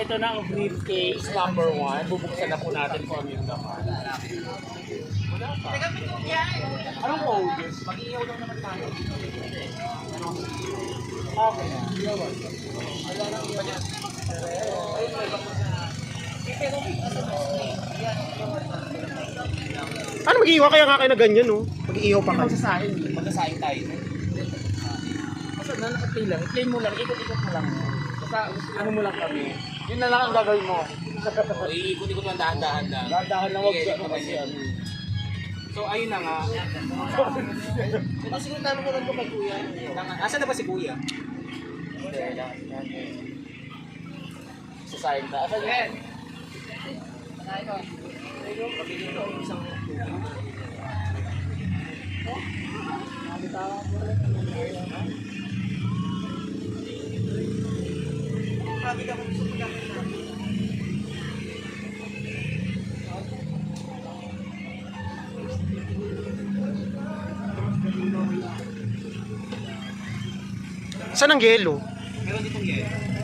ito na ang briefcase number 1. Bubuksan na po natin kung ano yung laman. Wala pa. Anong code? Mag-iiyaw lang naman tayo. Okay na. Wala lang iyaw. Ano mag-iiwa kaya nga kayo na ganyan, no? Mag-iiwa pa kayo. Magsasaing tayo. Basta na nakaplay lang. I-play mo lang. Ikot-ikot mo lang. Basta ano mo lang kami. Yun na lang ang gagawin mo. Iikot-ikot lang dahan-dahan lang. Dahan-dahan lang. Huwag ano kasi ano. So ayun na nga. Kasi kung tanong ko lang po kay Kuya. Asan na ba si Kuya? Sasaing tayo. Asan yan? Saan ang yelo? Meron ditong yelo.